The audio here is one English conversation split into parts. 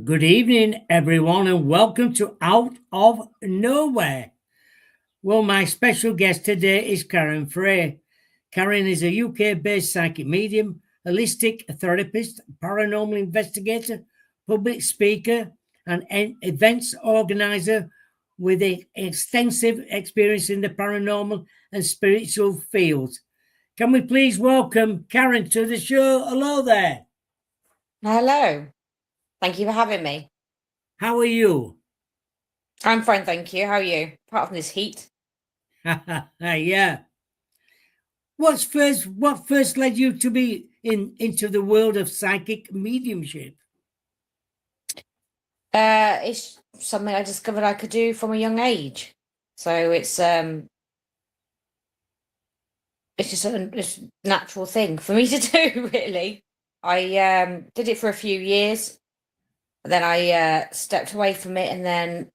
Good evening, everyone, and welcome to Out of Nowhere. Well, my special guest today is Karen Frey. Karen is a UK based psychic medium, holistic therapist, paranormal investigator, public speaker, and events organizer with extensive experience in the paranormal and spiritual fields. Can we please welcome Karen to the show? Hello there. Hello. Thank you for having me. How are you? I'm fine, thank you. How are you? Apart from this heat. Yeah. What first led you to be into the world of psychic mediumship? It's something I discovered I could do from a young age. So it's just it's a natural thing for me to do, really. I did it for a few years, then I stepped away from it and then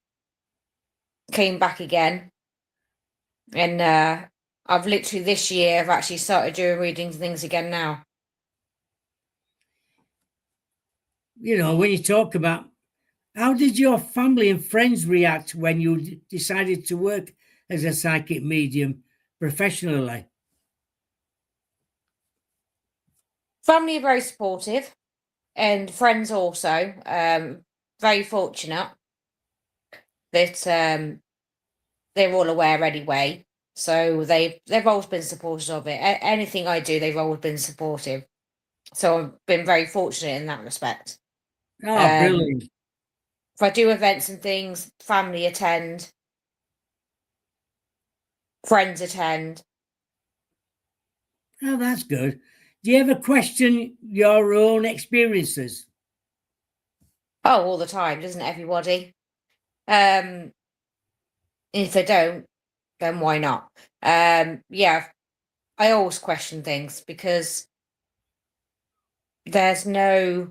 came back again. And I've literally this year I've actually started doing readings and things again now. You know, when you talk about how did your family and friends react when you decided to work as a psychic medium professionally? Family are very supportive and friends also. Very fortunate that they're all aware anyway. So they've always been supportive of it. Anything I do, they've always been supportive. So I've been very fortunate in that respect. Oh, Um, brilliant. if I do events and things, family attend, friends attend. Oh, that's good. Do you ever question your own experiences? Oh, all the time, doesn't everybody? Um, if they don't, then why not? Yeah, I always question things because there's no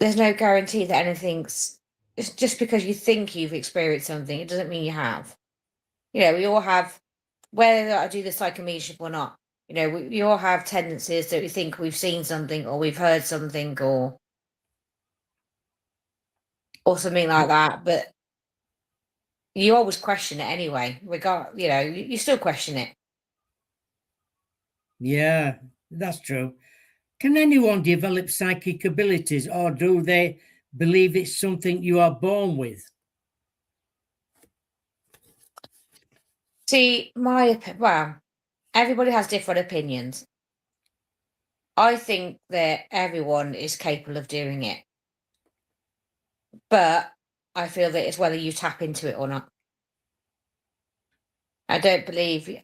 there's no guarantee that anything's it's just because you think you've experienced something, it doesn't mean you have. We all have, whether I do the psychometrician or not, we all have tendencies that we think we've seen something or we've heard something or something like that. But you always question it anyway. You still question it. Yeah, that's true. Can anyone develop psychic abilities, or do they believe it's something you are born with? See, well, everybody has different opinions. I think that everyone is capable of doing it. But I feel that it's whether you tap into it or not. I don't believe,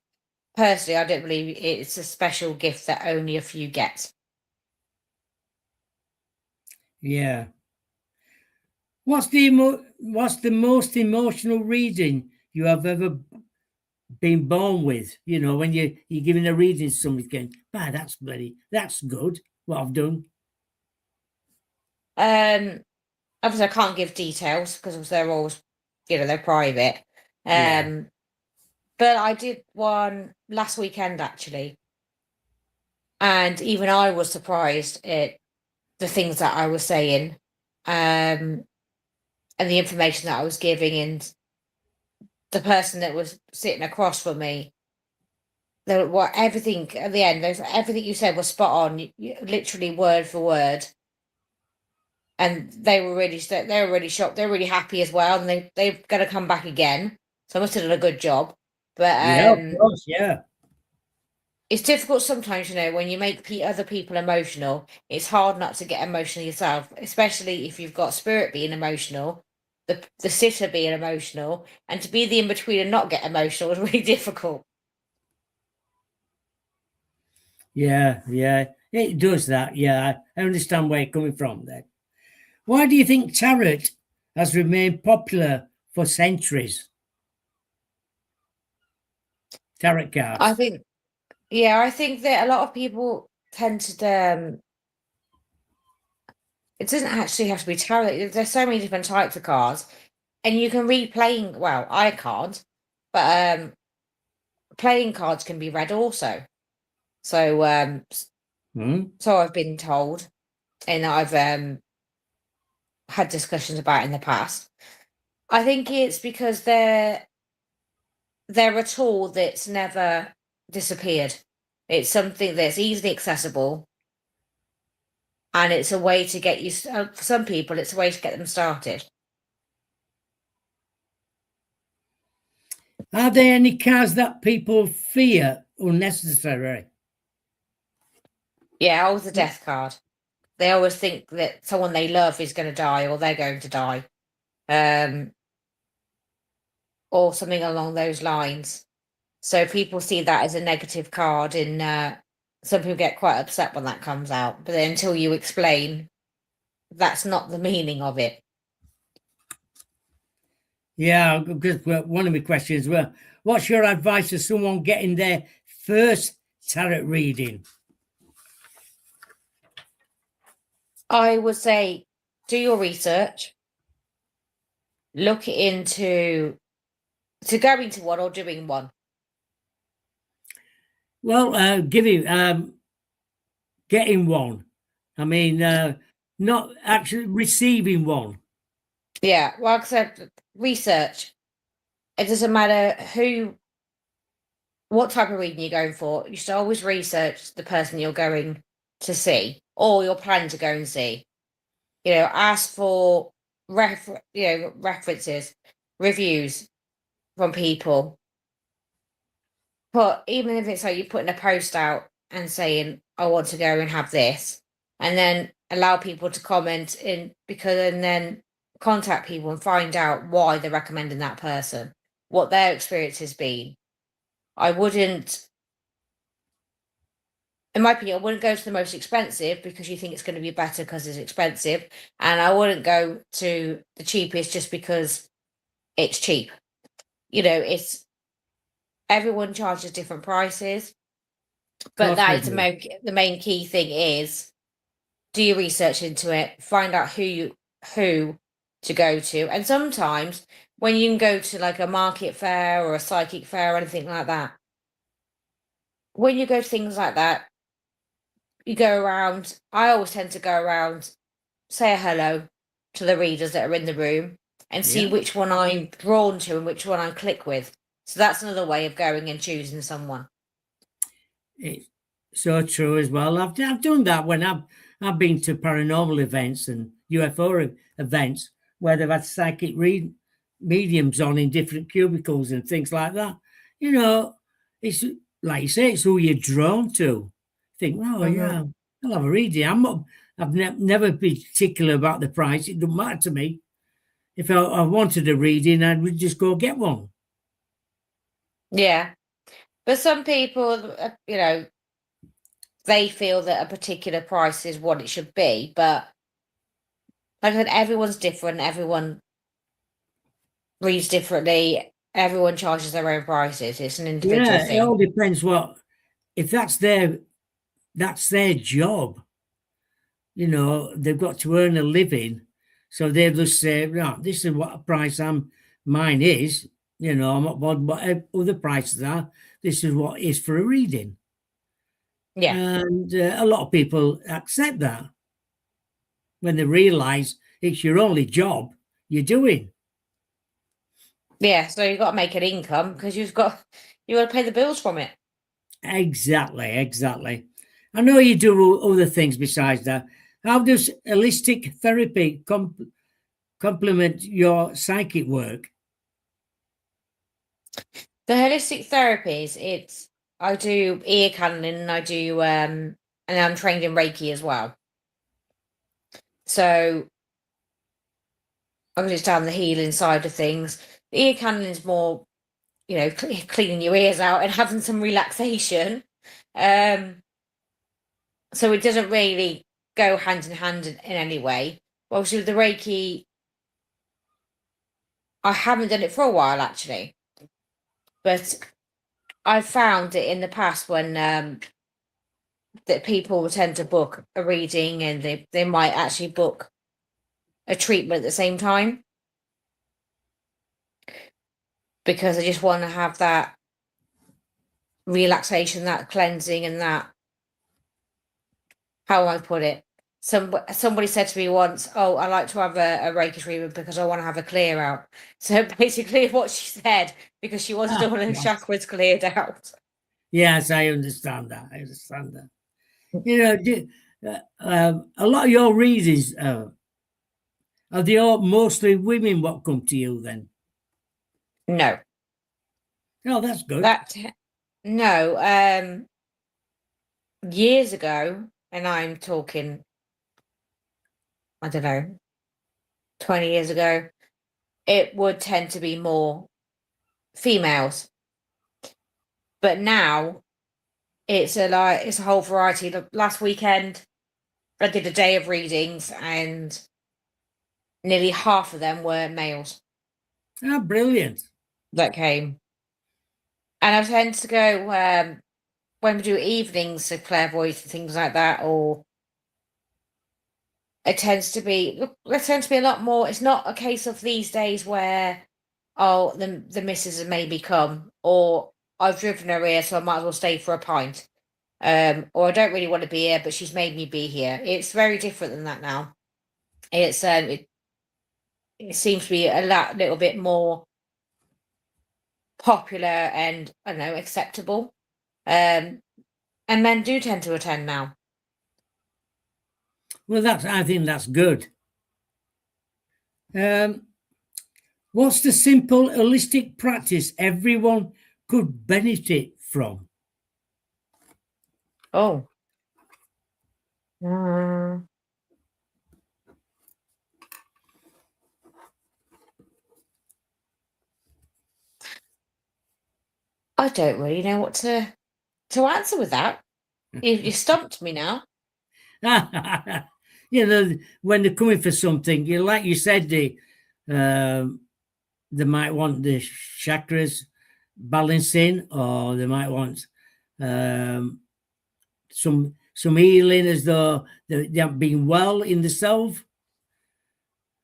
personally, I don't believe it's a special gift that only a few get. Yeah. What's the most emotional reading you have ever been born with? You know, when you're giving a reading to somebody, going, "Ah, that's good. What I've done." Um, Obviously, I can't give details because they're always, they're private. Yeah. Um, but I did one last weekend actually, and even I was surprised at the things that I was saying, and the information that I was giving, and the person that was sitting across from me. What everything at the end, everything you said was spot on, literally word for word. And they were really shocked. They're really happy as well, and they're going to come back again. So I must have done a good job. But Yeah, of course. Yeah. it's difficult sometimes, when you make other people emotional. It's hard not to get emotional yourself, especially if you've got spirit being emotional, the sitter being emotional, and to be the in between and not get emotional is really difficult. Yeah. Yeah. It does that. Yeah. I understand where you're coming from there. Why do you think tarot has remained popular for centuries? Tarot I cards. think, yeah, I think that a lot of people tend to it doesn't actually have to be tarot. There's so many different types of cards, and you can read playing. Well, I can't, but playing cards can be read also. So, Hmm? so I've been told. and I've had discussions about in the past. I think it's because they're a tool that's never disappeared. It's something that's easily accessible, and it's a way to get you. For some people, it's a way to get them started. Are there any cars that people fear unnecessary? Yeah, always a death card. They always think that someone they love is going to die, or they're going to die, or something along those lines. So people see that as a negative card, and some people get quite upset when that comes out. But then until you explain, that's not the meaning of it. Yeah, because one of my questions were, what's your advice to someone getting their first tarot reading? I would say do your research, look into going to one or doing one. Well, getting one. I mean, not actually receiving one. Yeah, like I said, research. It doesn't matter what type of reading you're going for. You should always research the person you're going to see or you're planning to go and see. Ask for references, reviews from people. But even if it's like you're putting a post out and saying, I want to go and have this, and then allow people to comment and then contact people and find out why they're recommending that person, what their experience has been. I wouldn't, in my opinion, I wouldn't go to the most expensive because you think it's going to be better because it's expensive. And I wouldn't go to the cheapest just because it's cheap. It's everyone charges different prices. But that is the main key thing is do your research into it, find out who to go to. And sometimes when you can go to like a market fair or a psychic fair or anything like that, when you go to things like that, you go around, I always tend to go around, say a hello to the readers that are in the room and see which one I'm drawn to and which one I click with. So that's another way of going and choosing someone. It's so true as well. I've done that when I've been to paranormal events and UFO events where they've had psychic mediums on in different cubicles and things like that. It's like you say, it's who you're drawn to. Think, oh yeah, I'll have a reading. I've never been particular about the price. It doesn't matter to me. If I wanted a reading, I would just go get one. Yeah. But some people, they feel that a particular price is what it should be. But like I said, everyone's different. Everyone reads differently. Everyone charges their own prices. It's an individual thing. It all depends if that's their job. They've got to earn a living. So they just say, right, this is what price mine is. I'm not bothered what other prices are. This is what is for a reading. Yeah. And a lot of people accept that when they realize it's your only job you're doing. Yeah, so you've got to make an income because you got to pay the bills from it. Exactly. I know you do other things besides that. How does holistic therapy complement your psychic work? The holistic therapies, I do ear canneling and I do and I'm trained in Reiki as well. So I'm just down the healing side of things. The ear canneling is more, cleaning your ears out and having some relaxation. So it doesn't really go hand in hand in any way. Obviously, with the Reiki, I haven't done it for a while actually, but I've found it in the past when that people tend to book a reading and they might actually book a treatment at the same time because I just want to have that relaxation, that cleansing, and that, how I put it, somebody said to me once, "Oh, I like to have a Reiki treatment because I want to have a clear out." So basically, what she said, because she wanted Ah, all her yes. chakras cleared out. Yes, I understand that. I understand that. You know, a lot of your readings are they all mostly women what come to you then? No, Oh, that's good. that no. Years ago, and I'm talking, I don't know, 20 years ago, it would tend to be more females. But now it's a whole variety. Last weekend I did a day of readings and nearly half of them were males Ah, brilliant. that came. And I tend to go when we do evenings of clairvoyance and things like that, or it tends to be there tends to be a lot more. It's not a case of these days where, oh, the missus has maybe come, or I've driven her here, so I might as well stay for a pint. Or I don't really want to be here, but she's made me be here. It's very different than that now. It seems to be little bit more popular and, I don't know, acceptable. Um, and men do tend to attend now. Well, I think that's good. Um, what's the simple holistic practice everyone could benefit from? Oh. Mm, I don't really know what to answer with that. You stumped me now. You know, when they're coming for something, like you said, they might want the chakras balancing, or they might want um, some healing, as though they haven't been well in the self.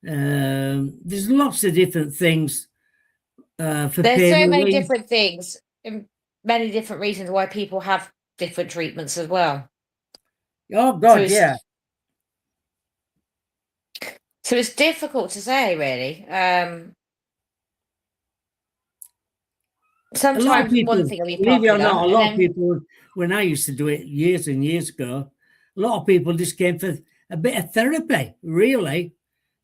There's lots of different things for There's pain so many relief. different things and many different reasons why people have different treatments as well. Oh So God, it's yeah. so it's difficult to say really. A lot of Sometimes one people, thing will be believe it or popular, not, a and lot of then people, when I used to do it years and years ago, a lot of people just came for a bit of therapy, really.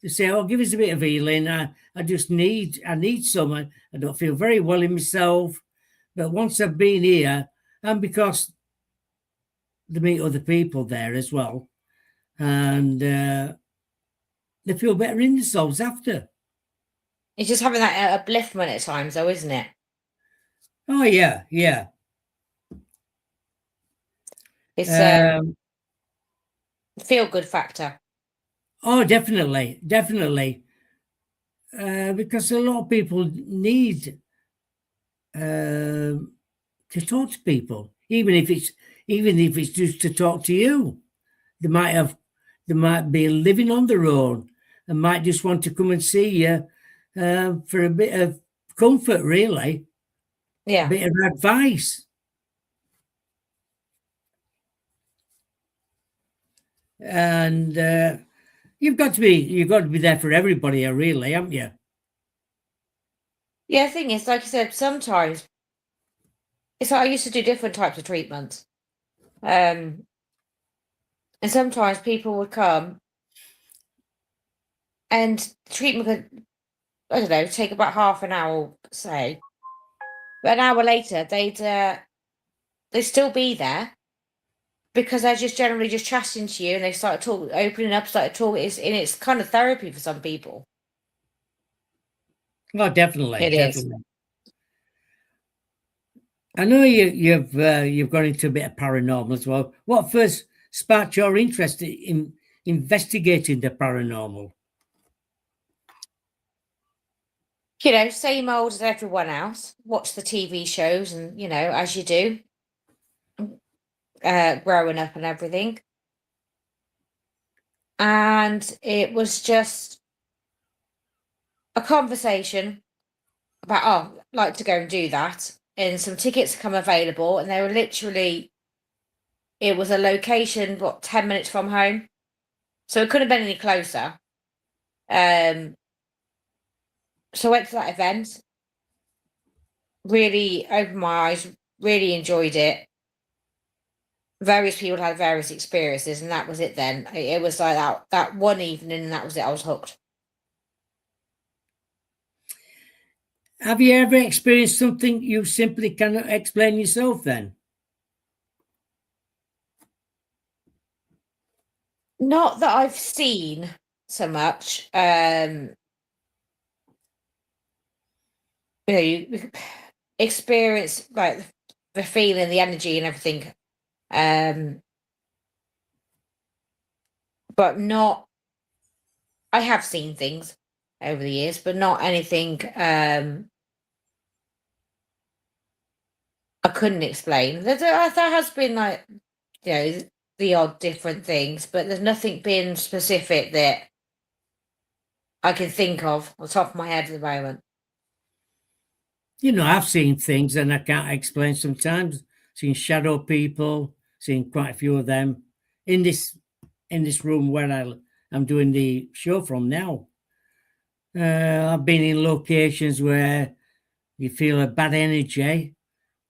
To say, oh, give us a bit of healing. I need some. I don't feel very well in myself. But once I've been here, and because they meet other people there as well, and they feel better in themselves after. it's just having that upliftment at times, though, isn't it? Oh, yeah, yeah. It's Um, feel good factor. oh, definitely, definitely. Because a lot of people need to talk to people, even if it's just to talk to you. They might have they might be living on their own and might just want to come and see you for a bit of comfort, really, a Yeah. bit of advice, and you've got to be there for everybody, really, haven't you? Yeah, the thing is, like you said, sometimes it's like I used to do different types of treatments. Um, and sometimes people would come and the treatment could, I don't know, take about half an hour, say. But an hour later, they'd still be there because they're just generally just chatting to you and they start talking, opening up, started talking. It's kind of therapy for some people. Oh, definitely, It is. definitely. I know you've gone into a bit of paranormal as well. What first sparked your interest in investigating the paranormal? You know, same old as everyone else. Watch the TV shows and, as you do, growing up and everything. And it was just a conversation about, oh, I'd like to go and do that. And some tickets come available, and they were literally, it was a location, 10 minutes from home. So it couldn't have been any closer. So I went to that event, really opened my eyes, really enjoyed it. Various people had various experiences, and that was it then. It was like that one evening, and that was it. I was hooked. Have you ever experienced something you simply cannot explain yourself then? Not that I've seen so much. You experience like the feeling, the energy, and everything. But not. I have seen things over the years, but not anything I couldn't explain. There has been like the odd different things, but there's nothing been specific that I can think of on the top of my head at the moment. I've seen things and I can't explain sometimes. Seen shadow people, seen quite a few of them in this room where I'm doing the show from now. I've been in locations where you feel a bad energy,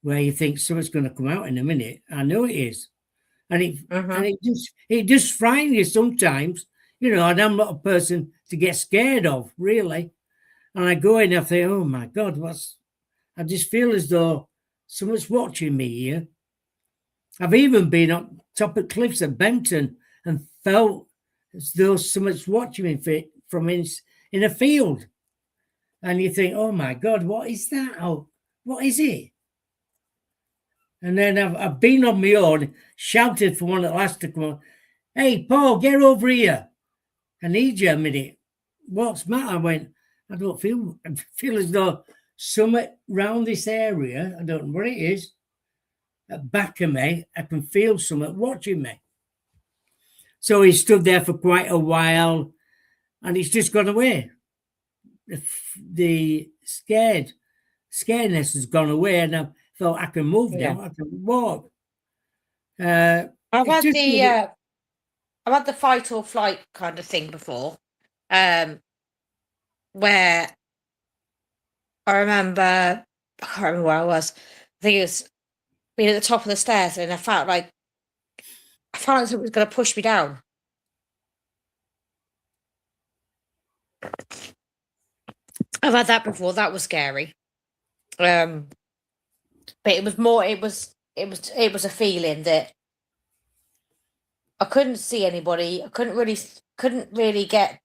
where you think something's going to come out in a minute. I know it is, and it Mm-hmm. and it just frightens you sometimes. And I'm not a person to get scared of, really. And I go in and I think, oh my God, I just feel as though someone's watching me here. I've even been on top of cliffs at Benton and felt as though someone's watching me from in a field. And you think, oh my God, what is that? Oh, what is it? And then I've been on my own, shouted for one at last to come on. Hey, Paul, get over here. I need you a minute. What's the matter? I went, I feel as though somewhere around this area, I don't know what it is, at the back of me, I can feel someone watching me. So he stood there for quite a while and he's just gone away. The scaredness has gone away and I thought I can move Yeah. now, I can walk. I've It's had just the I've had the fight or flight kind of thing before. Where I remember I can't remember where I was. I think it was being at the top of the stairs and I felt like something was gonna push me down. I've had that before, that was scary. Um but it was more it was a feeling that I couldn't see anybody. I couldn't really get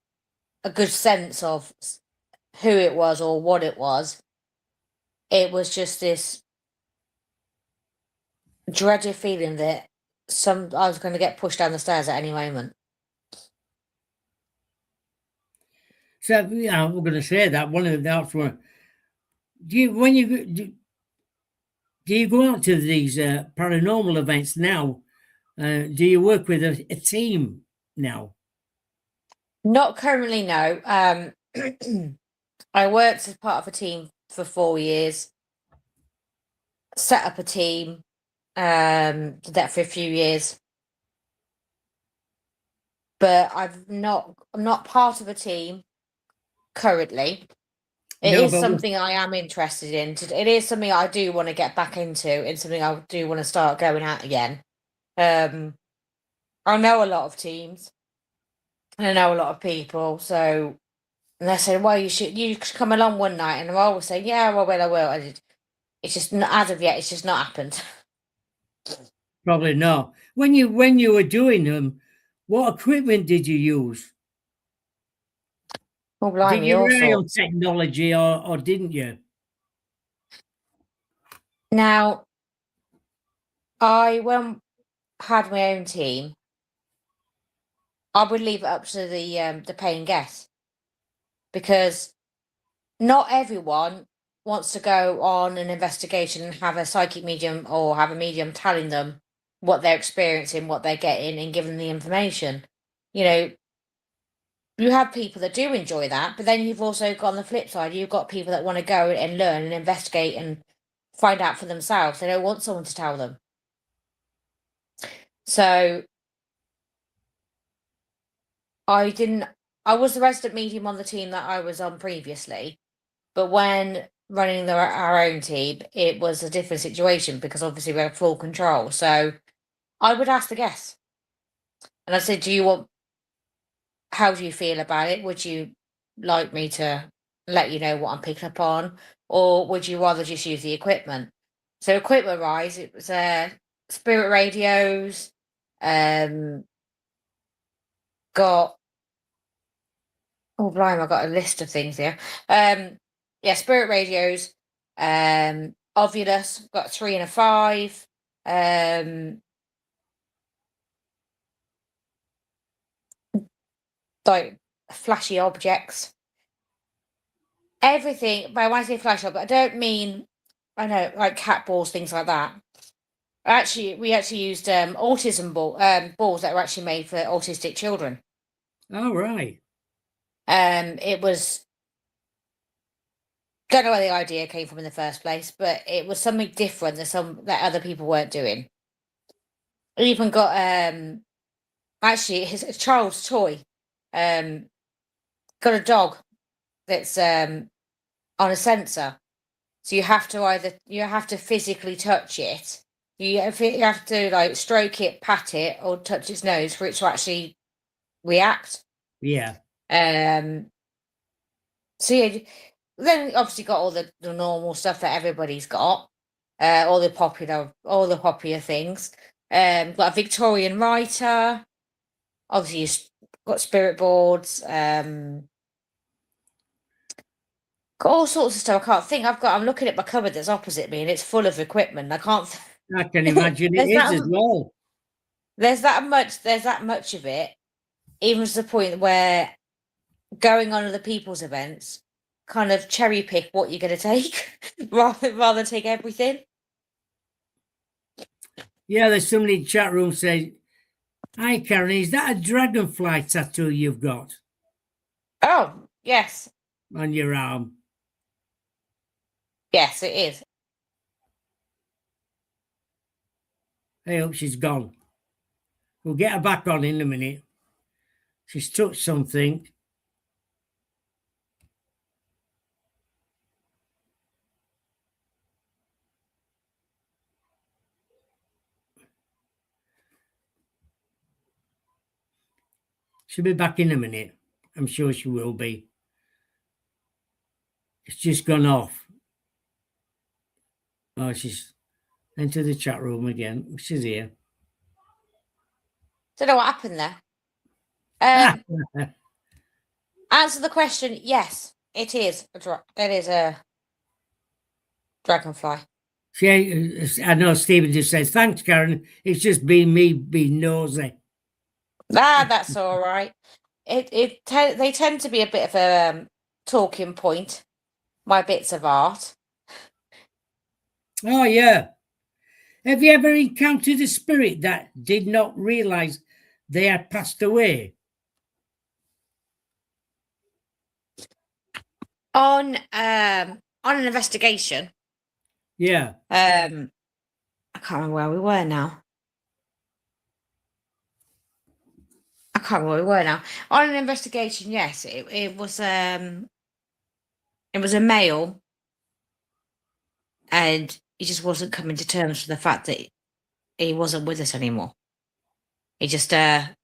a good sense of who it was or what it was. It was just this dreaded feeling that I was going to get pushed down the stairs at any moment. so yeah, we're going to say that one of the that's one. Do you when you do you go out to these paranormal events now? Do you work with a team now? Not currently, no. I worked as part of a team for 4 years, set up a team, did that for a few years. But I'm not part of a team currently. It No, is but something I am interested in. It is something I do want to get back into. It's something I do want to start going at again. I know a lot of teams and I know a lot of people. So, and they said, well, you should come along one night. And I always say, yeah, well, I will. It's just not, as of yet, it's just not happened. probably not. When you were doing them, what equipment did you use? Oh, Did blimey, you all rely on sorts. technology or didn't you? Now, when I had my own team, I would leave it up to the paying guests because not everyone wants to go on an investigation and have a psychic medium or have a medium telling them what they're experiencing, what they're getting, and giving them the information. You know, you have people that do enjoy that, but then you've also got on the flip side, you've got people that want to go and learn and investigate and find out for themselves. They don't want someone to tell them. So I was the resident medium on the team that I was on previously, but when running our own team, it was a different situation because obviously we had full control. So I would ask the guests, and I said, how do you feel about it? Would you like me to let you know what I'm picking up on, or would you rather just use the equipment? So equipment wise, it was spirit radios, um, got oh blimey, I got a list of things here. Yeah, spirit radios, Ovulus, got 3 and a 5, like flashy objects. Everything, but when I say flash up, I don't mean, I know, like cat balls, things like that. We actually used balls that were actually made for autistic children. All right. It was, don't know where the idea came from in the first place, but it was something different that other people weren't doing. I even got actually his a child's toy. Um, got a dog that's on a sensor. So you have to physically touch it. You have to like stroke it, pat it, or touch its nose for it to actually react. Yeah. So yeah, then obviously got all the normal stuff that everybody's got, all the popular things. Got a Victorian writer. Obviously, got spirit boards. Got all sorts of stuff. I can't think. I'm looking at my cupboard that's opposite me, and it's full of equipment. I can't. I can imagine it there's is that. as well. There's that much. There's that much of it. Even to the point where going on other people's events, kind of cherry pick what you're going to take, rather than take everything. Yeah, there's somebody in the chat room saying, "Hi, Karen, is that a dragonfly tattoo you've got Oh yes, on your arm?" yes, it is. I hope she's gone. We'll get her back on in a minute. She's touched something. She'll be back in a minute. I'm sure she will be. It's just gone off. Oh, she's into the chat room again. She's here. Don't know what happened there. Answer the question. Yes, it is. It is a dragonfly. I know Stephen just says, "Thanks, Karen. It's just been me being nosy." That's all right. They tend to be a bit of a talking point. My bits of art. Oh, yeah. Have you ever encountered a spirit that did not realize they had passed away? On an investigation. Yeah. I can't remember where we were now. I can't remember where we were now. On an investigation, yes, it was a male, and he just wasn't coming to terms with the fact that he wasn't with us anymore. He just that's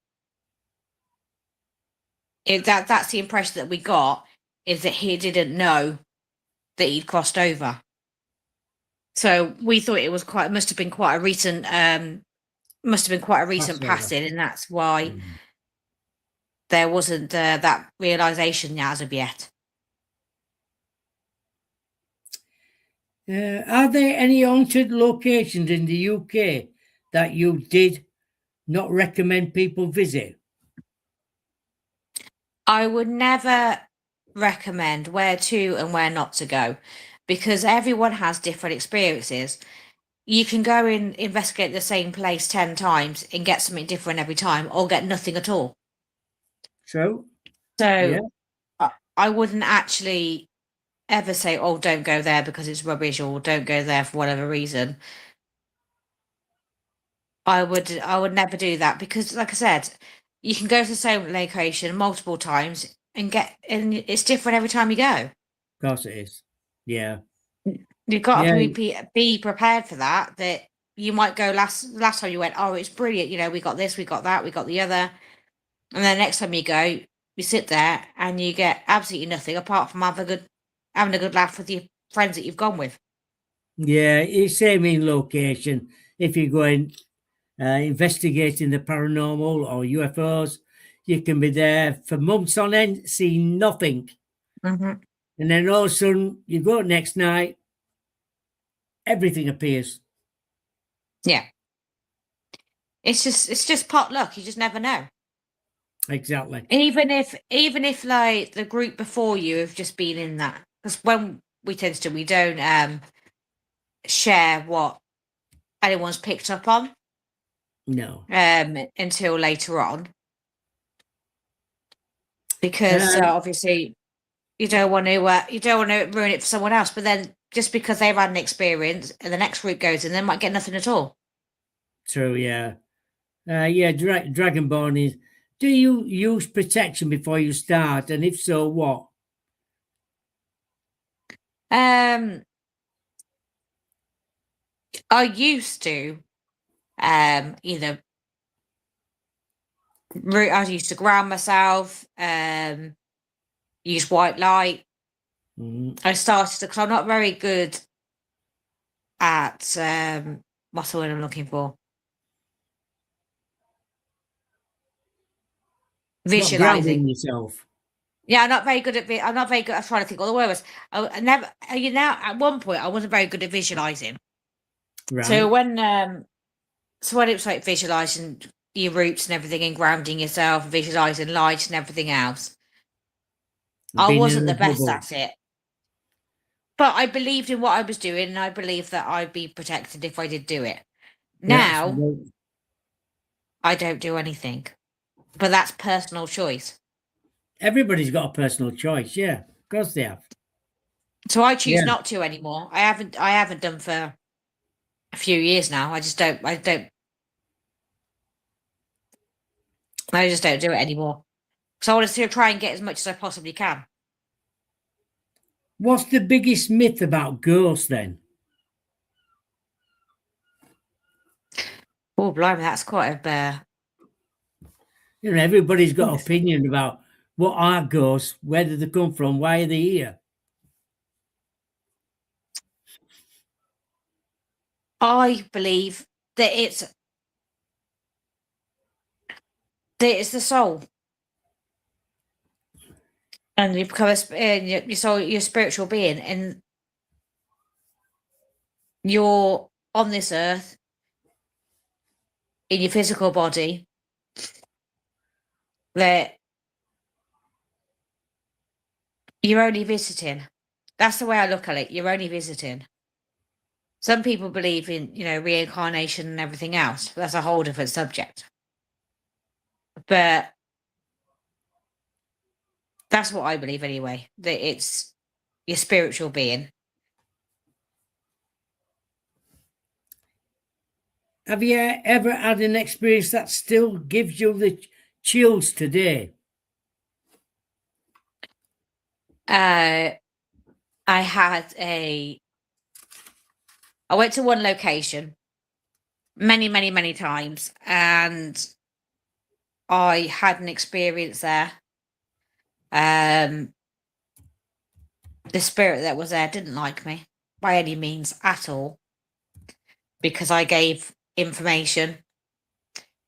the impression that we got, is that he didn't know that he'd crossed over. So we thought must have been quite a recent Passover. passing, and that's why there wasn't that realization as of yet. Are there any haunted locations in the UK that you did not recommend people visit? I would never recommend where to and where not to go, because everyone has different experiences. You can go and investigate the same place 10 times and get something different every time, or get nothing at all. True. So Yeah. I wouldn't actually ever say, oh, don't go there because it's rubbish, or don't go there for whatever reason. I would never do that, because like I said, you can go to the same location multiple times and it's different every time you go. Of course it is. Yeah. You've got Yeah. to be prepared for that. That you might go last time you went, oh, it's brilliant. You know, we got this, we got that, we got the other, and then next time you go, you sit there and you get absolutely nothing apart from having a good laugh with your friends that you've gone with. Yeah. It's same in location. If you're going investigating the paranormal or UFOs, you can be there for months on end, see nothing. Mm-hmm. And then all of a sudden, you go next night, everything appears. Yeah, it's just pot luck. You just never know. Exactly. Even if like the group before you have just been in that, because when we tend to, we don't share what anyone's picked up on No. until later on, because Um, obviously you don't want to ruin it for someone else. But then just because they've had an experience and the next group goes in, they might get nothing at all. true. Yeah. Yeah. Dragonborn is. Do you use protection before you start? And if so, what? Um, I used to either I used to ground myself, use white light. Mm, I started because I'm not very good at what's the word I'm looking for? What grounding Visualizing. yourself? Yeah, I'm not very good at I'm not very good. I'm trying to think what the word was. I never. You know, at one point I wasn't very good at visualizing. So Right. when it was like visualizing your roots and everything and grounding yourself, visualizing light and everything else, I Being in wasn't a the best bubble. at it. But I believed in what I was doing, and I believed that I'd be protected if I did do it. That's Now I don't do anything, but that's personal choice. everybody's got a personal choice. Yeah. Of course they have. So I choose Yeah. not to anymore. I haven't done for a few years now. I just don't do it anymore. So I want to try and get as much as I possibly can. What's the biggest myth about ghosts then? Oh, blimey, that's quite a You know, everybody's got yes. opinion about what are ghosts, where did they come from, why are they here? I believe that it's the soul, and you become your soul, your spiritual being, and you're on this earth in your physical body. That you're only visiting. That's the way I look at it. You're only visiting. Some people believe in, reincarnation and everything else. But that's a whole different subject. But that's what I believe anyway. That it's your spiritual being. Have you ever had an experience that still gives you the chills today? I had I went to one location many, many, many times, and I had an experience there. Um, the spirit that was there didn't like me by any means at all because I gave information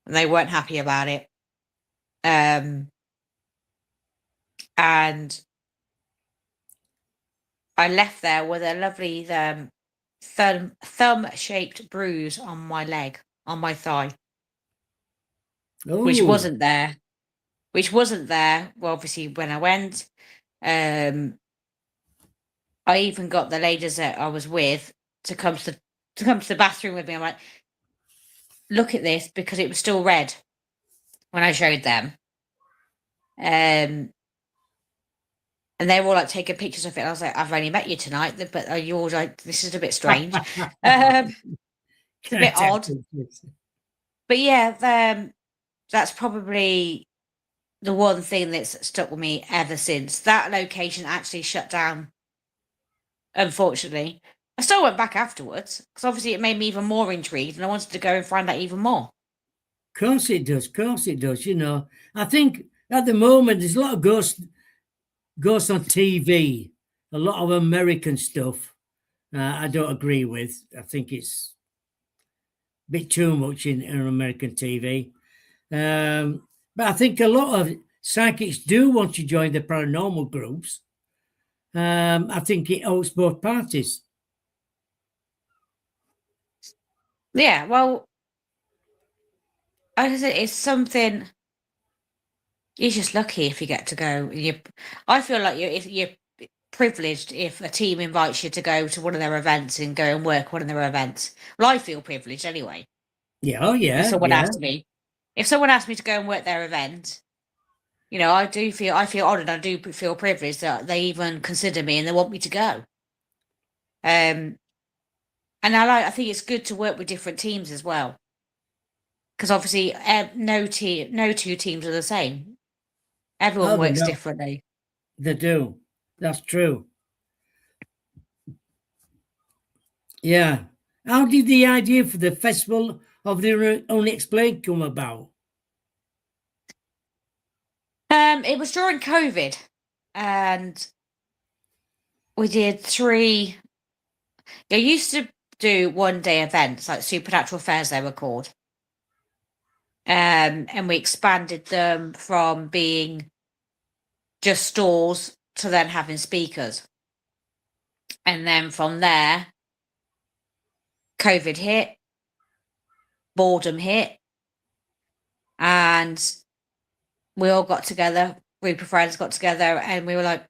and they weren't happy about it. And I left there with a lovely thumb shaped bruise on my leg, on my thigh, which Oh, wasn't there. Which wasn't there. Well, obviously, when I went, um, I even got the ladies that I was with to come to the bathroom with me. I'm like, look at this because it was still red when I showed them. Um, and they were all like taking pictures of it. I was like, I've only met you tonight, but you're all like, this is a bit strange. It's a can I bit take odd. pictures? But yeah, that's probably the one thing that's stuck with me ever since. That location actually shut down, unfortunately. I still went back afterwards because obviously it made me even more intrigued and I wanted to go and find out even more. Of course it does. Of course it does. I think at the moment there's a lot of ghosts on TV, a lot of American stuff. I don't agree with. I think it's a bit too much in American TV. But I think a lot of psychics do want to join the paranormal groups. I think it helps both parties. Yeah, well, like I said, it's something you're just lucky if you get to go. I feel like you're privileged if a team invites you to go to one of their events and go and work one of their events. Well, I feel privileged anyway. Yeah, oh If yeah, someone yeah. asked me, if someone asked me to go and work their event, I feel honoured. I do feel privileged that they even consider me and they want me to go. Um, and I think it's good to work with different teams as well, because obviously no two teams are the same. Everyone Oh, they works know. differently. They do. That's true. Yeah. How did the idea for the Festival of the Unexplained come about? It was during COVID, and we did 3. I used to do one-day events like supernatural affairs, they were called. And we expanded them from being just stalls to then having speakers. And then from there, COVID hit, boredom hit, and we all got together, group of friends got together, and we were like,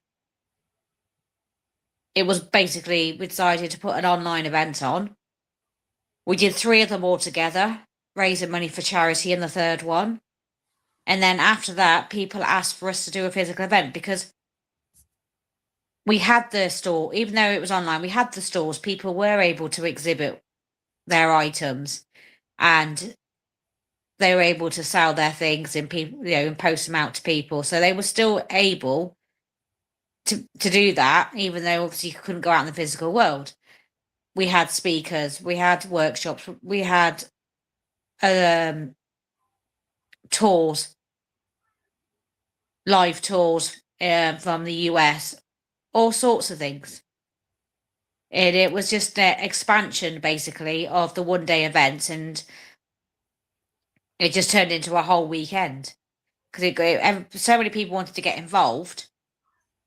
it was basically, we decided to put an online event on. We did 3 of them all together, raising money for charity in the 3rd one. And then after that, people asked for us to do a physical event because we had the store, even though it was online, we had the stores. People were able to exhibit their items and they were able to sell their things and people, and post them out to people. So they were still able to do that, even though obviously you couldn't go out in the physical world. We had speakers, we had workshops, we had tours, live tours from the US, all sorts of things. And it was just an expansion, basically, of the one-day events, and it just turned into a whole weekend because so many people wanted to get involved.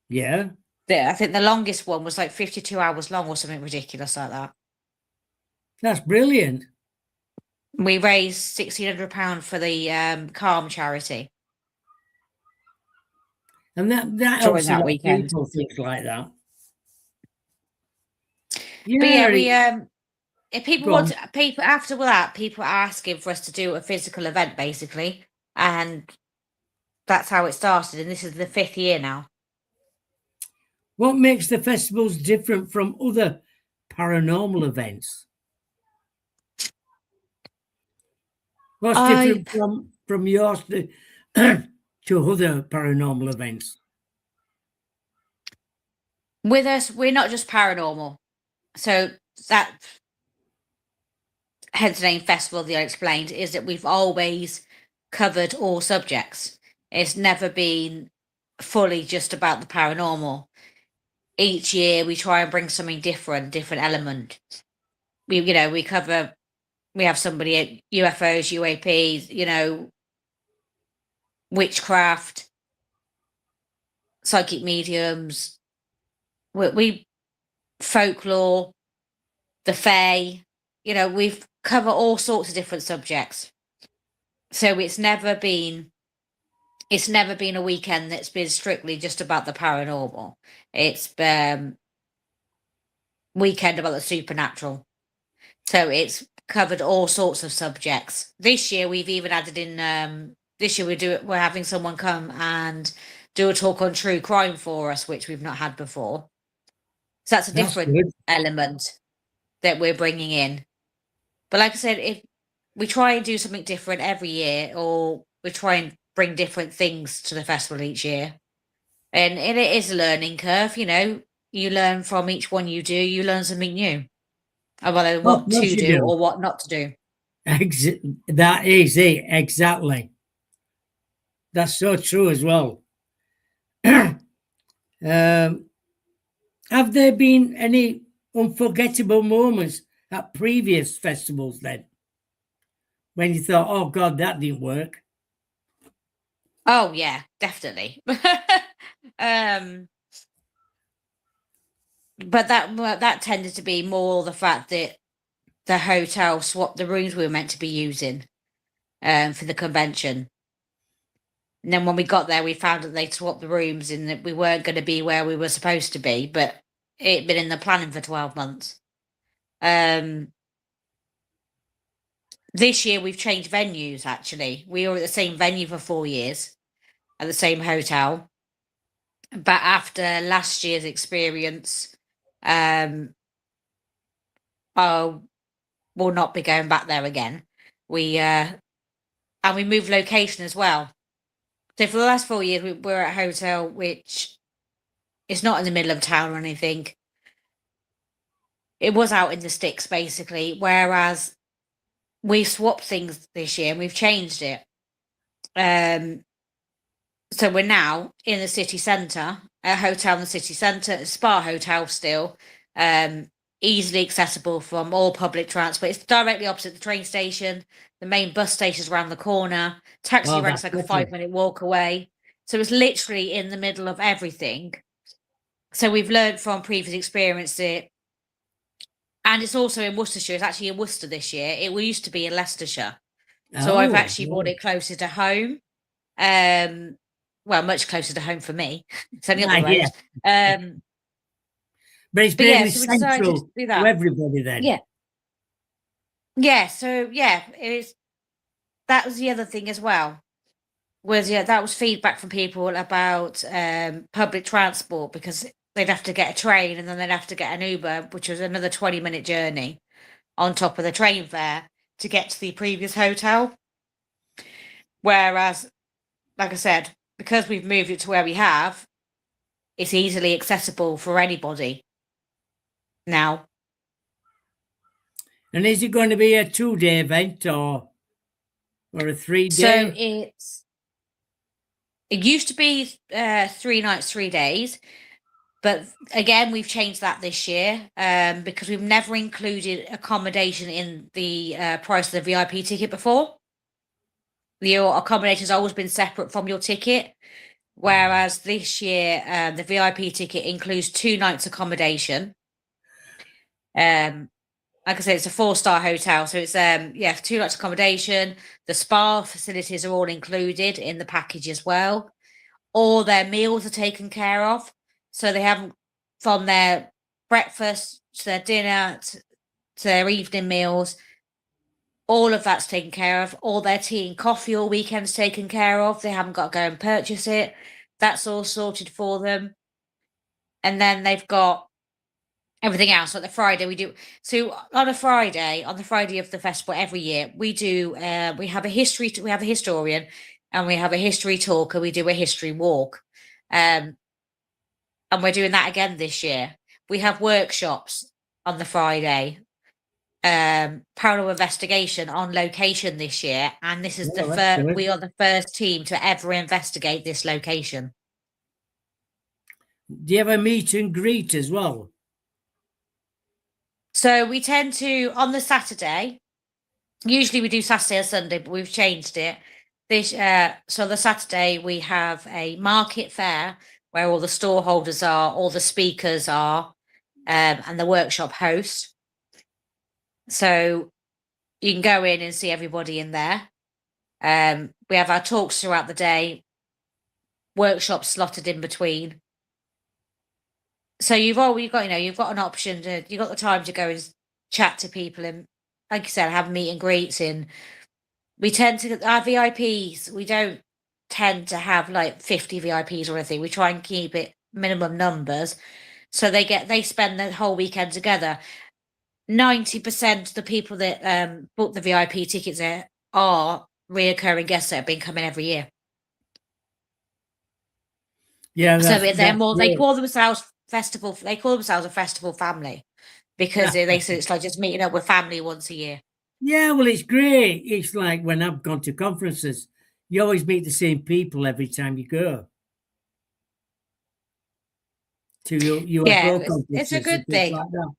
Yeah, That I think the longest one was like 52 hours long or something ridiculous like that. that's brilliant. We raised £1,600 for the Calm charity And that during helps a that lot of weekend. people, things like that. But yeah, Yeah, we if people go on. people after that, people are asking for us to do a physical event basically, and that's how it started. And this is the 5th year now. What makes the festivals different from other paranormal events? What's I different from yours to, to other paranormal events? With us, we're not just paranormal. So that hence the name Festival of the Unexplained is that we've always covered all subjects. It's never been fully just about the paranormal. Each year we try and bring something different element. We cover, we have somebody at UFOs, UAPs, witchcraft, psychic mediums, we folklore, the fae, we've covered all sorts of different subjects. So it's never been a weekend that's been strictly just about the paranormal. It's weekend about the supernatural. So it's covered all sorts of subjects. This year we've even added in this year we're having someone come and do a talk on true crime for us, which we've not had before. So that's a That's different good. element that we're bringing in. But like I said, if we try and do something different every year, or we try and bring different things to the festival each year. And it is a learning curve, you know. You learn from each one you do, you learn something new. About Of what course to you do do. or what not to do. That is it, exactly. That's so true as well. Have there been any unforgettable moments at previous festivals then? When you thought, oh God, that didn't work? Oh yeah, definitely. um, but that tended to be more the fact that the hotel swapped the rooms we were meant to be using for the convention. And then when we got there, we found that they swapped the rooms and that we weren't going to be where we were supposed to be, but it'd been in the planning for 12 months. This year we've changed venues actually. We were at the same venue for 4 years at the same hotel. But after last year's experience, um, I will not be going back there again. We and we moved location as well. So for the last 4 years, we were at a hotel which is not in the middle of town or anything. It was out in the sticks basically. Whereas we swapped things this year and we've changed it. So we're now in the city centre, a hotel in the city centre, a spa hotel still, easily accessible from all public transport. It's directly opposite the train station. The main bus station's around the corner. Taxi Oh, ranks that's like a better. 5-minute walk away. So it's literally in the middle of everything. So we've learned from previous experience that, and it's also in Worcestershire. It's actually in Worcester this year. It used to be in Leicestershire. So I've Oh, actually brought yeah. it closer to home. Um, well, much closer to home for me. It's only up the Yeah. road. Um, But it's but yeah, mainly so we decided to central do to that. everybody then. Yeah, yeah. So yeah, it's that was the other thing as well. Was yeah, that was feedback from people about public transport because they'd have to get a train and then they'd have to get an Uber, which was another 20-minute journey on top of the train fare to get to the previous hotel. Whereas, like I said, because we've moved it to where we have, it's easily accessible for anybody now. And is it going to be a 2-day event or a So 3-day? it used to be 3 nights, 3 days, but again we've changed that this year because we've never included accommodation in the price of the VIP ticket before. Your accommodation's always been separate from your ticket, whereas this year the VIP ticket includes 2 nights accommodation. Like I said, it's a 4-star hotel, so it's 2 nights accommodation. The spa facilities are all included in the package as well. All their meals are taken care of, so they haven't from their breakfast to their dinner to their evening meals. All of that's taken care of. All their tea and coffee all weekends taken care of. They haven't got to go and purchase it. That's all sorted for them. And then they've got everything else. Like the Friday, we do so on the Friday of the festival every year, we do we have we have a historian and we have a history talker, we do a history walk. And we're doing that again this year. We have workshops on the Friday. Paranormal investigation on location this year, and this is the Oh, that's we good. are the first team to ever investigate this location. Do you have a meet and greet as well? So we tend to on the Saturday. Usually we do Saturday or Sunday, but we've changed it. So the Saturday we have a market fair where all the store holders are, all the speakers are, and the workshop host. So you can go in and see everybody in there. We have our talks throughout the day, workshops slotted in between. So you've got you've got an option to you've got the time to go and chat to people and like you said, have meet and greets in. We tend to our VIPs, we don't tend to have like 50 VIPs or anything. We try and keep it minimum numbers. So they spend the whole weekend together. 90% of the people that book the VIP tickets are reoccurring guests that have been coming every year. Yeah, So that's they're more. They great. call themselves festival. They call themselves a festival family because they say it's like just meeting up with family once a year. Yeah, well, it's great. It's like when I've gone to conferences, you always meet the same people every time you go to Yeah, UFO it's a conferences good and things thing. like that.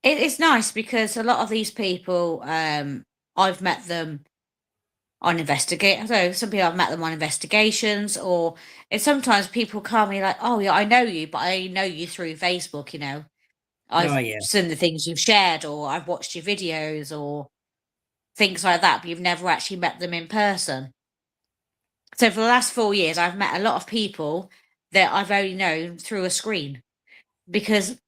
It's nice because a lot of these people, I've met them on investigate. So some people I've met them on investigations, or and sometimes people call me like, "Oh yeah, I know you, but I know you through Facebook." You know, Oh, I've yeah. seen the things you've shared, or I've watched your videos, or things like that. But you've never actually met them in person. So for the last 4 years, I've met a lot of people that I've only known through a screen because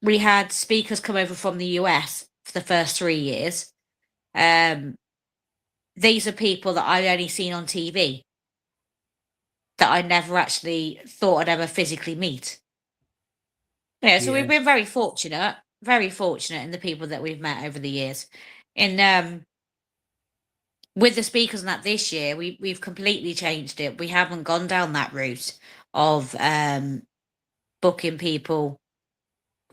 we had speakers come over from the US for the first 3 years. Um, these are people that I'd only seen on TV that I never actually thought I'd ever physically meet. Yeah, so we've Yeah. been very fortunate in the people that we've met over the years. In with the speakers and that this year, we've completely changed it. We haven't gone down that route of booking people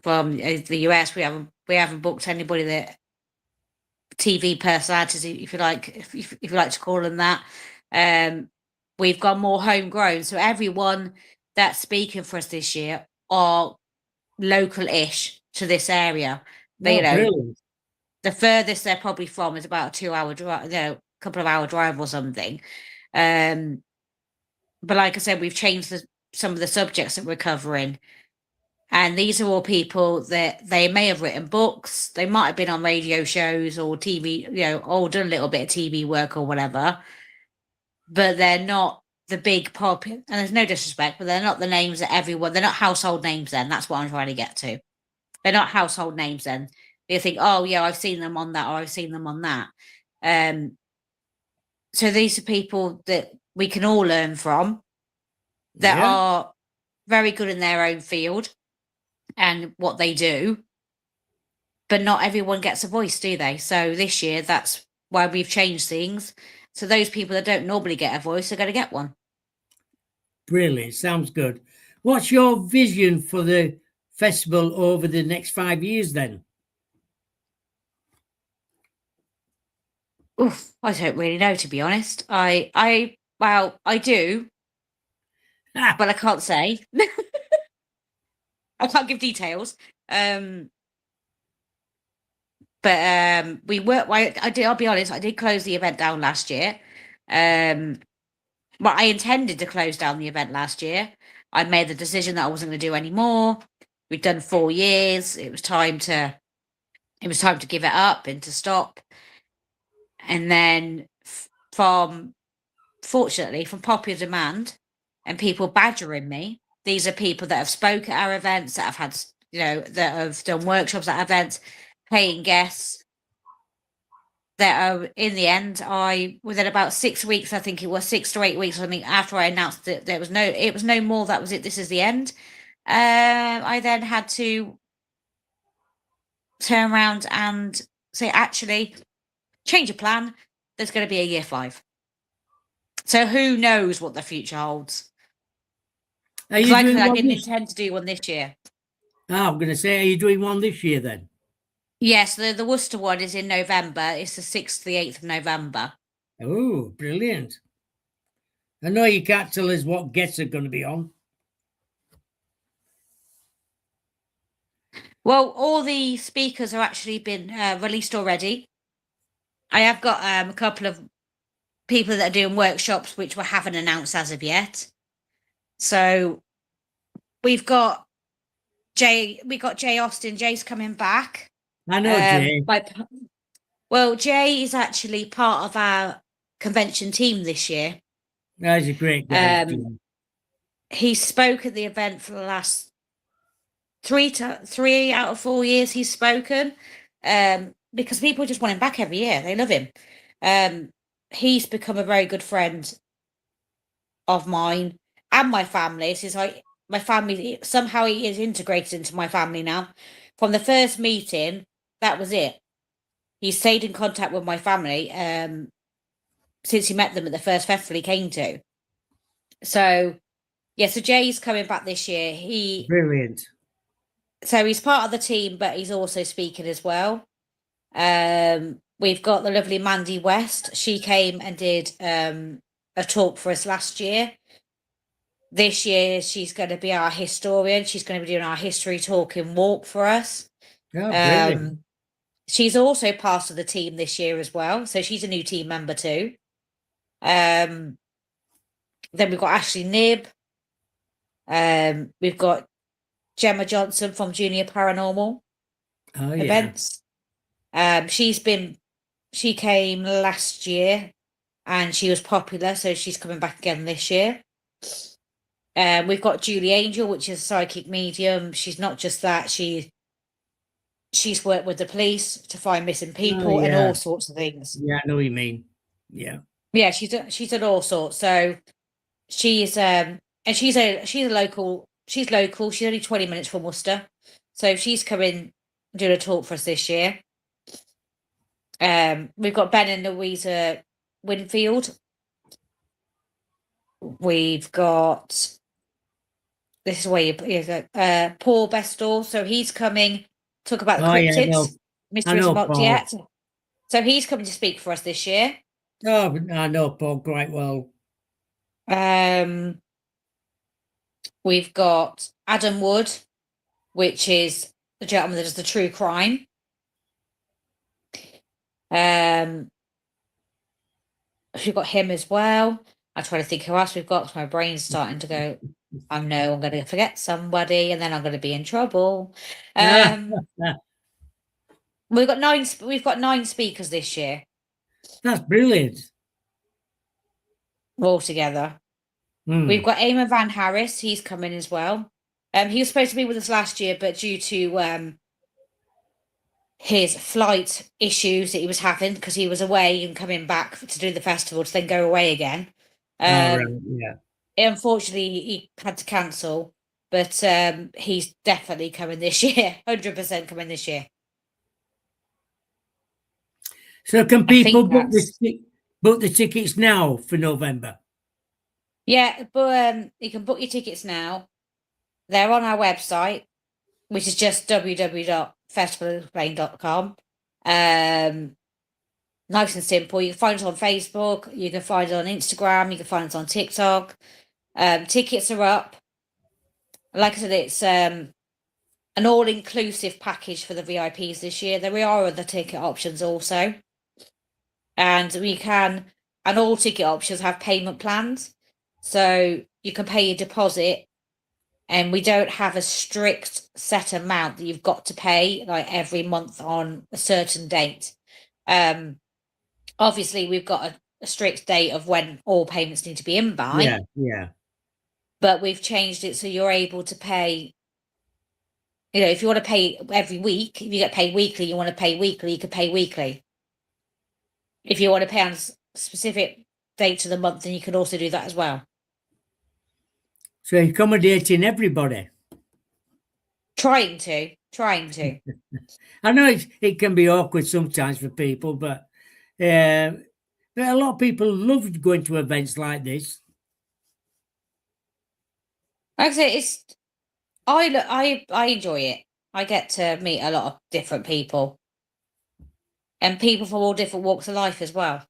from the US. We haven't booked anybody that TV personalities, if you like, if you like to call them that. Um, we've gone more homegrown. So everyone that's speaking for us this year are local-ish to this area. They, Oh, brilliant. the furthest they're probably from is about a 2 hour drive, couple of hour drive or something. Um, but like I said, we've changed some of the subjects that we're covering. And these are all people that they may have written books, they might have been on radio shows or TV, or done a little bit of TV work or whatever, but they're not the big pop. And there's no disrespect, but they're not the names that they're not household names then. That's what I'm trying to get to. They're not household names then. They think, oh, yeah, I've seen them on that or I've seen them on that. So these are people that we can all learn from that Yeah. are very good in their own field and what they do. But not everyone gets a voice, do they? So this year, that's why we've changed things. So those people that don't normally get a voice are going to get one. Brilliant. Sounds good. What's your vision for the festival over the next 5 years then? Oof, I don't really know, to be honest. Well, I do, Ah, but I can't say. I can't give details. Um, but we were. I did. I'll be honest. I did close the event down last year. Um, well, I intended to close down the event last year. I made the decision that I wasn't going to do any more. We'd done 4 years. It was time to. It was time to give it up and to stop. And then, from fortunately, from popular demand and people badgering me, these are people that have spoke at our events, that have had, that have done workshops at events, paying guests. That in the end, within about 6 weeks, I think it was 6 to 8 weeks, I think, after I announced that it was no more. That was it. This is the end. I then had to turn around and say, actually, change of plan. There's going to be a year 5. So who knows what the future holds? are Because you like I doing said, I one didn't this? intend to do one this year. I'm going to say, are you doing one this year then? Yes, the Worcester one is in November. It's the 6th to the 8th of November. Oh, brilliant. I know you can't tell us what guests are going to be on. Well, all the speakers are actually been released already. I have got a couple of people that are doing workshops which we haven't announced as of yet. So we've got Jay Austin. Jay's coming back. I know, Jay. Well, Jay is actually part of our convention team this year. He's a great guy. He spoke at the event for the last 3 out of 4 years he's spoken, because people just want him back every year. They love him. He's become a very good friend of mine and my family. It's like my family, somehow he is integrated into my family now. From the first meeting, that was it. He stayed in contact with my family. since he met them at the first festival he came to. So yeah, so Jay's coming back this year. Brilliant. So he's part of the team, but he's also speaking as well. We've got the lovely Mandy West. She came and did a talk for us last year. This year, she's going to be our historian. She's going to be doing our history talking walk for us. Oh, brilliant. She's also part of the team this year as well. So she's a new team member too. Then we've got Ashley Nibb. We've got Gemma Johnson from Junior Paranormal Events. She came last year and she was popular, so she's coming back again this year. We've got Julie Angel, which is a psychic medium. She's not just that, she's worked with the police to find missing people and all sorts of things. Yeah, I know what you mean. Yeah. Yeah, she's done all sorts. So she's and she's local. She's local. She's only 20 minutes from Worcester. So she's coming doing a talk for us this year. We've got Ben and Louisa Winfield. We've got, this is where you go, Paul Bestall. So he's coming talk about the cryptids, mysteries of yet. So he's coming to speak for us this year. Oh, I know Paul quite well. We've got Adam Wood, which is the gentleman that does the true crime. We've got him as well. I try to think who else we've got. My brain's starting to go, I know I'm going to forget somebody and then I'm going to be in trouble. We've got 9 speakers this year. That's brilliant. All together. We've got Eamon Van Harris. He's coming as well. He was supposed to be with us last year, but due to his flight issues that he was having, because he was away and coming back to do the festival to then go away again. Right, unfortunately, he had to cancel, but he's definitely coming this year. 100% coming this year. So can people book the tickets now for November? Yeah, but you can book your tickets now. They're on our website, which is just www.festivalexplained.com. Nice and simple. You can find us on Facebook. You can find it on Instagram. You can find us on TikTok. Tickets are up. Like I said, it's an all-inclusive package for the VIPs this year. There are other ticket options also. And all ticket options have payment plans. So you can pay your deposit, and we don't have a strict set amount that you've got to pay like every month on a certain date. Obviously, we've got a strict date of when all payments need to be in by. Yeah. But we've changed it so you're able to pay. If you want to pay every week, if you get paid weekly, you want to pay weekly, you can pay weekly. If you want to pay on a specific date of the month, then you can also do that as well. So you're accommodating everybody. Trying to. I know it can be awkward sometimes for people, but a lot of people love going to events like this. Like I say, I enjoy it. I get to meet a lot of different people, and people from all different walks of life as well.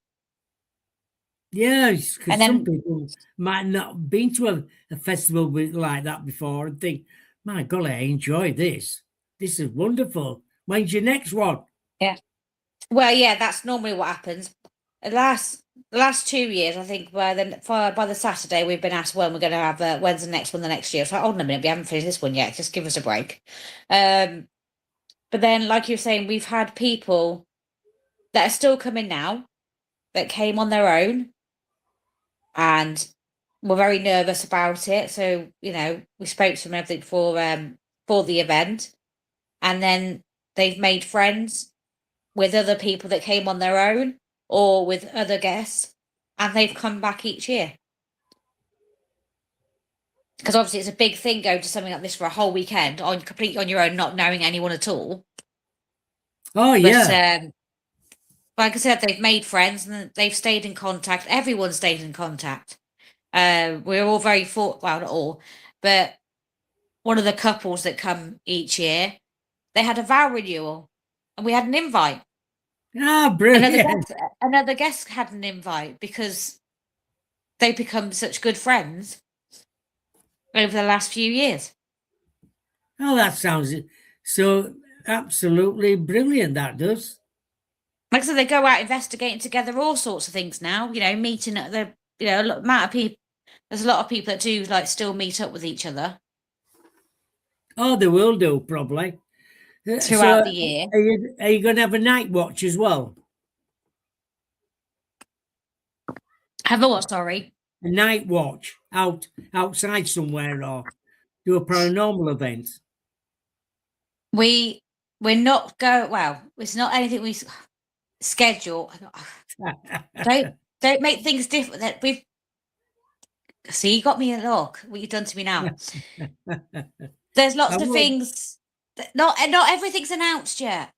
Yes, because some people might not have been to a festival like that before and think, my God, I enjoy this. This is wonderful. When's your next one? Yeah. Well, yeah, that's normally what happens. The last 2 years, I think, by the Saturday, we've been asked when we're going to have, when's the next one the next year. So, hold on a minute, we haven't finished this one yet. Just give us a break. But then, like you're saying, we've had people that are still coming now that came on their own and were very nervous about it. So, we spoke to them and everything for the event. And then they've made friends with other people that came on their own or with other guests, and they've come back each year. Because obviously it's a big thing going to something like this for a whole weekend completely on your own, not knowing anyone at all. Oh, yeah. like I said, they've made friends and they've stayed in contact. Everyone stayed in contact. We're all very well, not all, but one of the couples that come each year, they had a vow renewal, and we had an invite. Ah, brilliant. Another guest had an invite because they become such good friends over the last few years. Oh, that sounds so absolutely brilliant. That does. Like I said, they go out investigating together, all sorts of things now. Meeting at the amount of people. There's a lot of people that do like still meet up with each other Oh, they will do probably. So, throughout the year. are you going to have a night watch as well? Have a what? Sorry. A night watch outside somewhere, or do a paranormal event? We're not go. Well, it's not anything we schedule. Don't make things different. That we've see, you got me a look. What you've done to me now. There's I lots of will. things. Not everything's announced yet.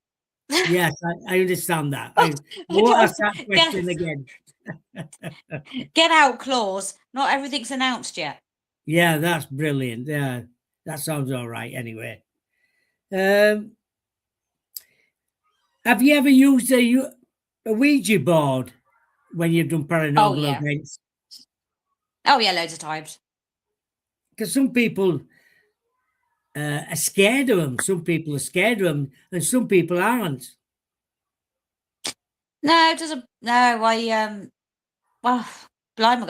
Yes, I understand that. I won't ask that question again. Get out clause. Not everything's announced yet. Yeah, that's brilliant. Yeah, that sounds all right. Anyway, um, have you ever used a Ouija board when you've done Oh paranormal yeah. events? Oh yeah, loads of times. Because some people are scared of them. Some people are scared of them, and some people aren't. No, it doesn't. No, well, blimey,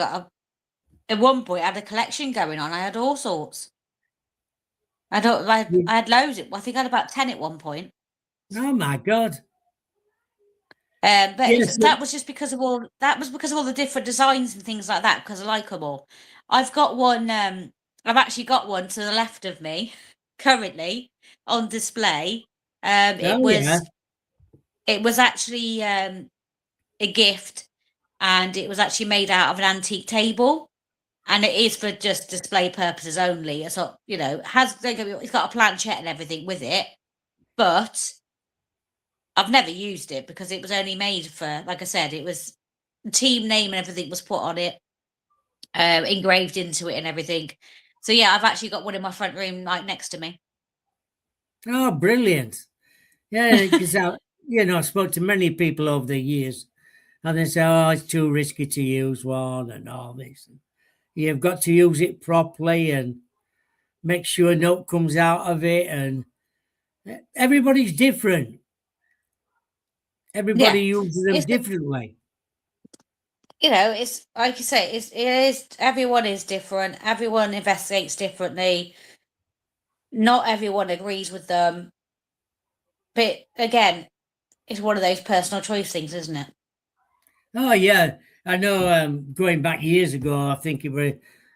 at one point I had a collection going on. I had all sorts. I had loads. I think I had about 10 at one point. Oh my God! But Yes, that was just because of all the different designs and things like that. Because I like them all. I've got one. I've actually got one to the left of me currently on display. It oh yeah. was actually a gift, and it was actually made out of an antique table. And it is for just display purposes only. It's not, it's got a planchette and everything with it, but I've never used it because it was only made for, like I said, it was team name and everything was put on it, engraved into it and everything. So yeah, I've actually got one in my front room, like next to me. Oh, brilliant! Yeah, because I spoke to many people over the years, and they say, "Oh, it's too risky to use one," and all this. You've got to use it properly and make sure note comes out of it. And everybody's different. Yeah, Everybody uses them it's differently. it's like you say, it is everyone is different. Everyone investigates differently. Not everyone agrees with them, but again, it's one of those personal choice things, isn't it? Oh yeah, I know. Going back years ago, I think it was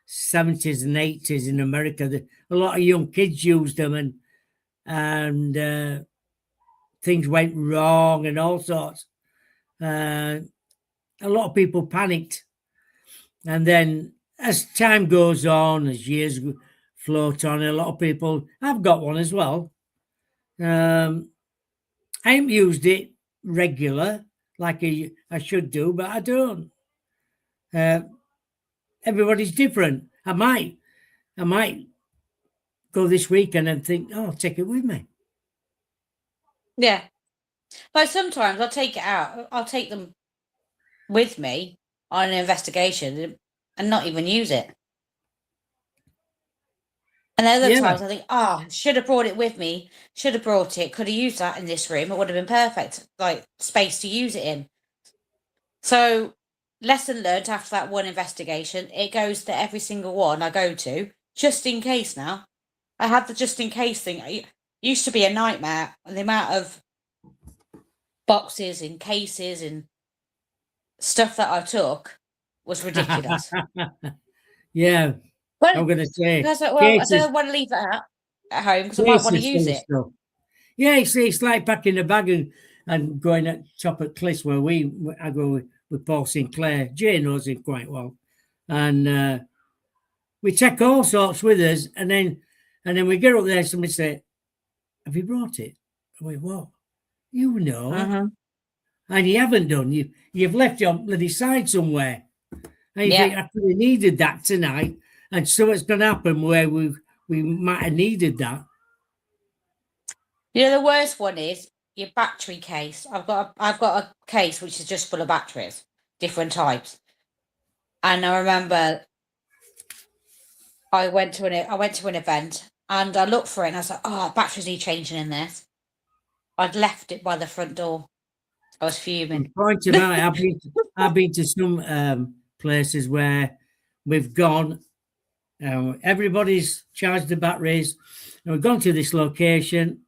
70s and 80s in America. A lot of young kids used them, and things went wrong and all sorts. Uh, a lot of people panicked, and then as time goes on, as years float on, a lot of people. I've got one as well. I haven't used it regular like I should do, but I don't. Uh, everybody's different. I might go this weekend and think, oh, I'll take it with me. Yeah. Like sometimes I'll take it out. I'll take them with me on an investigation and not even use it. And other Yeah, times I think, oh, should have brought it with me. Should have brought it. Could have used that in this room. It would have been perfect, like space to use it in. So, lesson learned after that one investigation. It goes to every single one I go to, just in case. Now, I had the just in case thing. It used to be a nightmare. The amount of boxes and cases and stuff that I took was ridiculous. yeah. Well, I'm going to say that's like, well, I cases, don't want to leave it at home because I might want to cases use full of it. stuff. Yeah, it's like packing a bag and going at top at Cliffs where I go with Paul Sinclair. Jay knows him quite well, and we take all sorts with us, and then we get up there. Somebody say, "Have you brought it?" I went, "What? You know." Mm-hmm. and you haven't done. You've left it on bloody side somewhere. And you Yeah. think, I could have needed that tonight, and something's going to happen where we might have needed that. You know, the worst one is your battery case. I've got a case which is just full of batteries, different types. And I remember I went to an event and I looked for it and I was like, oh, batteries need changing in this. I'd left it by the front door. I was fuming. Point about it, I've been to some places where we've gone, everybody's charged the batteries, and we've gone to this location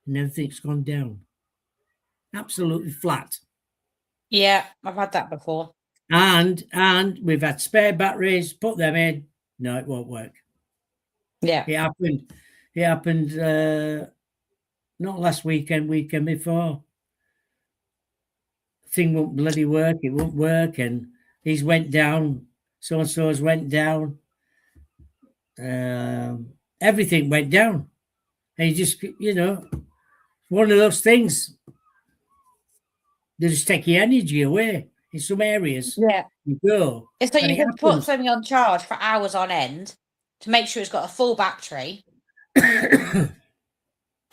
and everything's gone down. Absolutely flat. Yeah, I've had that before. And we've had spare batteries, put them in. No, it won't work. Yeah. It happened not last weekend before. Thing won't bloody work. It won't work, and these went down. So and so's went down. Everything went down, and you just one of those things. They just take your energy away in some areas. Yeah. You go. It's like and you it can put happens. something on charge for hours on end to make sure it's got a full battery.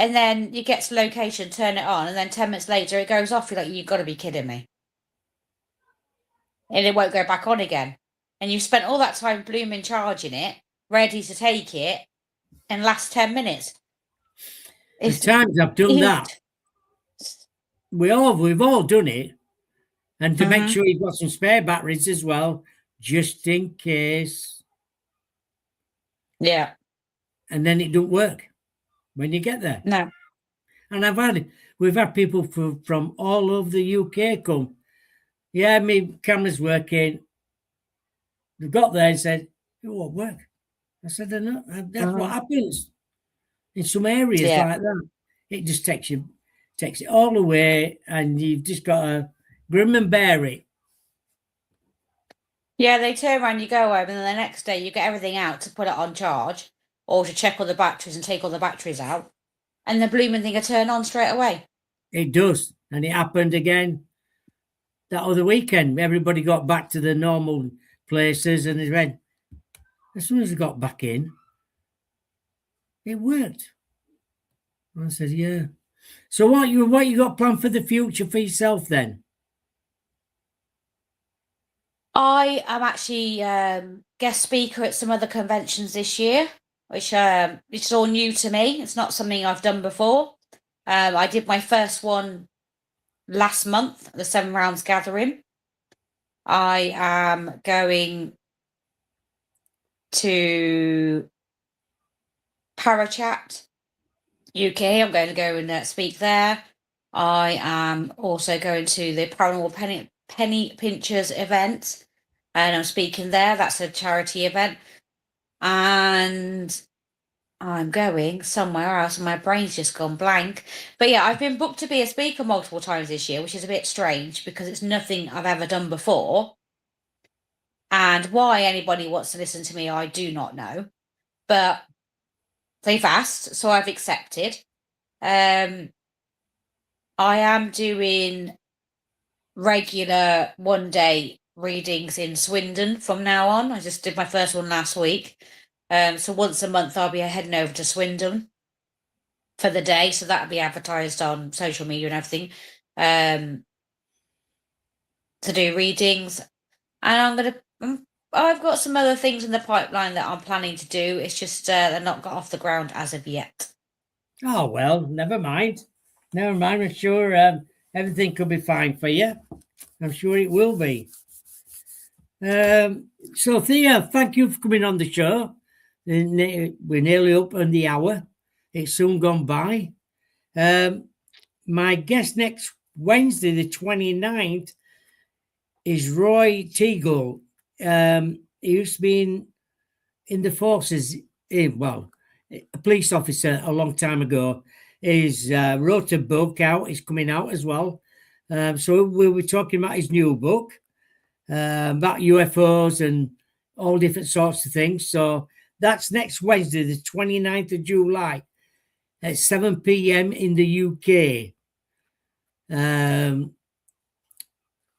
And then you get to location, turn it on, and then 10 minutes later it goes off. You're like, you've got to be kidding me. And it won't go back on again. And you've spent all that time blooming charging it, ready to take it, in the last 10 minutes. The times I've done that, we've all done it. And to make sure you've got some spare batteries as well, just in case. Yeah. And then it don't work when you get there. No. And we've had people from all over the UK come. Yeah, my camera's working. They got there and said, it won't work. I said, no, that's what happens in some areas like that. It just takes it all away, and you've just got to grim and bear it. Yeah, they turn around, you go home, and then the next day you get everything out to put it on charge or to check all the batteries and take all the batteries out. And the blooming thing will turn on straight away. It does. And it happened again that other weekend. Everybody got back to the normal places, and it went, as soon as they got back in, it worked. And I said, yeah. So what you got planned for the future for yourself then? I am actually guest speaker at some other conventions this year, which it's all new to me. It's not something I've done before. I did my first one last month, the 7 Rounds Gathering. I am going to Parachat UK. I'm going to go and speak there. I am also going to the Paranormal Penny Pinchers event, and I'm speaking there. That's a charity event. And I'm going somewhere else, and my brain's just gone blank. But yeah, I've been booked to be a speaker multiple times this year, which is a bit strange because it's nothing I've ever done before. And why anybody wants to listen to me, I do not know. But they've asked, so I've accepted. I am doing regular one-day readings in Swindon from now on. I just did my first one last week. So once a month I'll be heading over to Swindon for the day. So that'll be advertised on social media and everything. To do readings. And I've got some other things in the pipeline that I'm planning to do. It's just they're not got off the ground as of yet. Oh, well, never mind. Never mind. I'm sure everything could be fine for you. I'm sure it will be. So, Thea, thank you for coming on the show. We're nearly up on the hour. It's soon gone by. My guest next Wednesday, the 29th, is Roy Teagle. He used to be in the forces, a police officer a long time ago. He's wrote a book out. It's coming out as well. So we'll be talking about his new book about UFOs and all different sorts of things. So that's next Wednesday, the 29th of July at 7 p.m. in the UK.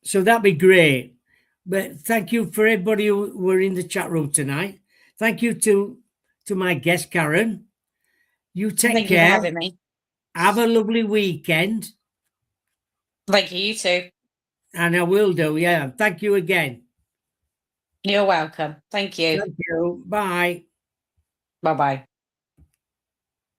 So that'd be great. But thank you for everybody who were in the chat room tonight. Thank you to my guest, Karen. You take Thank you for care. having me. Have a lovely weekend. Thank you, you too. And I will do, yeah. Thank you again. You're welcome. Thank you. Thank you. Bye. Bye-bye.